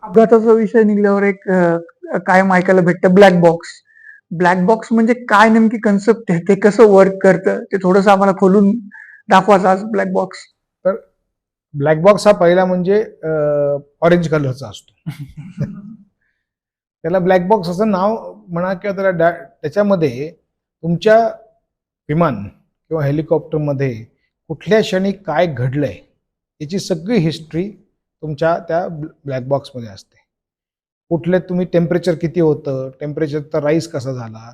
अपघाताचा विषय निघल्यावर एक कायम ऐकायला भेटतं ब्लॅक बॉक्स. ब्लॅक बॉक्स म्हणजे काय नेमकी कन्सेप्ट आहे? ते कसं वर्क करतं? ते थोडंसं आम्हाला खोलून दाखवाच आज ब्लॅक बॉक्स. तर ब्लॅक बॉक्स हा पहिला म्हणजे ऑरेंज कलरचा असतो. त्याला ब्लॅक बॉक्स असं नाव म्हणा किंवा त्याला त्याच्यामध्ये तुमच्या विमान किंवा हेलिकॉप्टरमध्ये कुठल्या क्षणी काय घडलंय याची सगळी हिस्ट्री तुमच्या त्या ब्लॅक बॉक्समध्ये असते. कुठले तुम्ही टेम्परेचर किती होतं, टेम्परेचरचा राईज कसा झाला,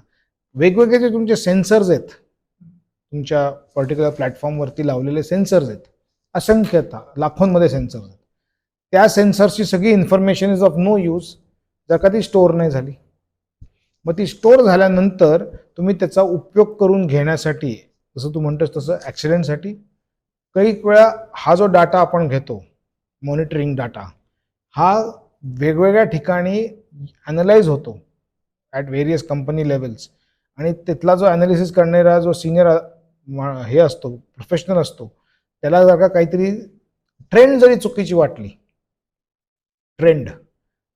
वेगवेगळे जे तुमचे सेन्सर्स आहेत, तुमच्या पर्टिक्युलर प्लॅटफॉर्मवरती लावलेले सेन्सर्स आहेत, असंख्यता लाखोंमध्ये सेन्सर्स आहेत. त्या सेन्सर्सची सगळी information is of no use जर का ती स्टोअर नाही झाली. मग ती स्टोअर झाल्यानंतर तुम्ही त्याचा उपयोग करून घेण्यासाठी, जसं तू म्हणतोस तसं ॲक्सिडेंटसाठी, काही वेळा हा जो डाटा आपण घेतो, मॉनिटरिंग डाटा, हा वेगवेगळ्या ठिकाणी ॲनलाइज होतो ॲट व्हेरियस कंपनी लेवल्स, आणि तिथला जो ॲनालिसिस करणारा जो सिनियर हे असतो, प्रोफेशनल असतो, त्याला जर का काहीतरी ट्रेंड जरी चुकीची वाटली, ट्रेंड,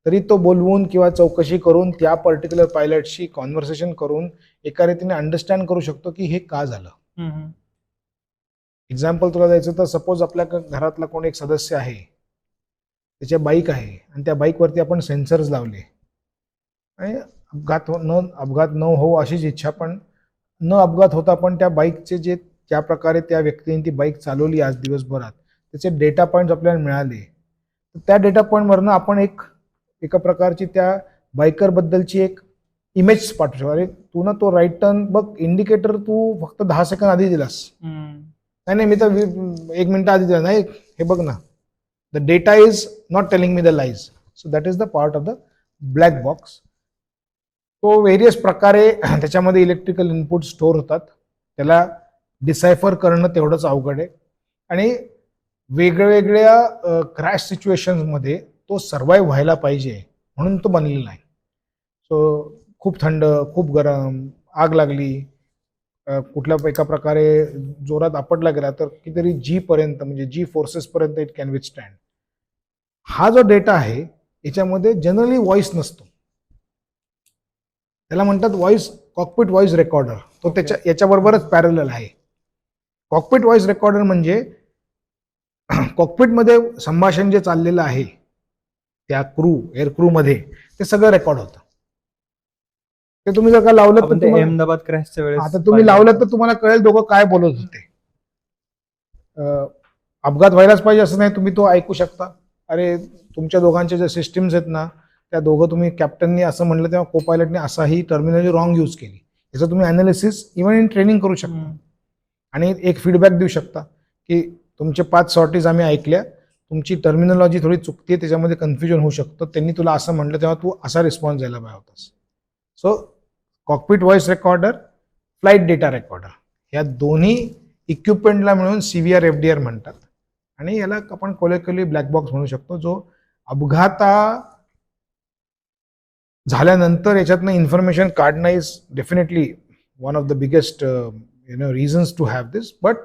तरी तो बोलवून किंवा चौकशी करून त्या पर्टिक्युलर पायलटशी कॉन्व्हर्सेशन करून एका रीतीने अंडरस्टँड करू शकतो की हे का झालं. एक्झाम्पल तुला द्यायचं तर सपोज आपल्या घरातला कोण एक सदस्य आहे, त्याच्या बाईक आहे आणि त्या बाईकवरती आपण सेन्सर्स लावले आणि अपघात न हो अशीच इच्छा, पण न अपघात होता पण त्या बाईकचे जे ज्या प्रकारे त्या व्यक्तीने ती बाईक चालवली आज दिवसभरात त्याचे डेटा पॉईंट्स आपल्याला मिळाले, तर त्या डेटा पॉईंटवरनं आपण एका प्रकारची त्या बायकर बद्दलची एक इमेज पाठवू शकतो. अरे तू ना तो राईट टर्न बघ, इंडिकेटर तू फक्त 10 सेकंद आधी दिलास. नाही मी तर 1 मिनिट आधी दिला नाही, हे बघ ना. The data is not telling me the lies. So that is the part of the black box. तो व्हेरियस प्रकारे त्याच्यामध्ये इलेक्ट्रिकल इनपुट स्टोअर होतात, त्याला डिसायफर करणं तेवढंच अवघड आहे, आणि वेगवेगळ्या क्रॅश सिच्युएशन्समध्ये तो सर्वाईव्ह व्हायला पाहिजे म्हणून तो बनलेला आहे. सो खूप थंड, खूप गरम, आग लागली, कुठल्या एका प्रकारे जोरात आपटला गेला तर कितीतरी जी पर्यंत, म्हणजे जी फोर्सेसपर्यंत इट कॅन विथस्टँड. हा जो डेटा आहे याच्यामध्ये जनरली व्हॉइस नसतो, त्याला म्हणतात कॉकपिट व्हॉइस रेकॉर्डर. तो याच्याबरोबरच पॅरलल आहे. कॉकपिट व्हॉइस रेकॉर्डर म्हणजे कॉकपिटमध्ये संभाषण जे चाललेलं आहे त्या एअर क्रू मध्ये, ते सगळं रेकॉर्ड होतं. ते तुम्ही जर का लावलं तर अहमदाबाद क्रॅशच्या वेळेस आता तुम्ही लावलं तर तुम्हाला कळेल दोघं काय बोलत होते. अपघात व्हायलाच पाहिजे असं नाही, तुम्ही तो ऐकू शकता. अरे तुमच्या दोघांचे जे सिस्टीम्स आहेत ना, त्या दोघं तुम्ही कॅप्टननी असं म्हणलं तेव्हा को पायलटने असाही टर्मिनॉलॉजी रॉंग यूज केली, याचं तुम्ही अनालिसिस इव्हन इन ट्रेनिंग करू शकता आणि एक फीडबॅक देऊ शकता की तुमचे 5 सॉर्टीज आम्ही ऐकल्या, तुमची टर्मिनॉलॉजी थोडी चुकते, त्याच्यामध्ये कन्फ्युजन होऊ शकतं, त्यांनी तुला असं म्हटलं तेव्हा तू असा रिस्पॉन्स द्यायला पाहिजे होतास. So cockpit voice recorder, flight data recorder, या दोन्ही इक्विपमेंटला मिळून CVR FDR म्हणतात, आणि याला आपण कोलेक्युअली ब्लॅक बॉक्स म्हणू शकतो, जो अपघाता झाल्यानंतर याच्यातनं इन्फॉर्मेशन काढणं is definitely one of the biggest reasons to have this, but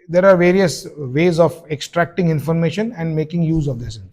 there are various ways of extracting information and making use of this information.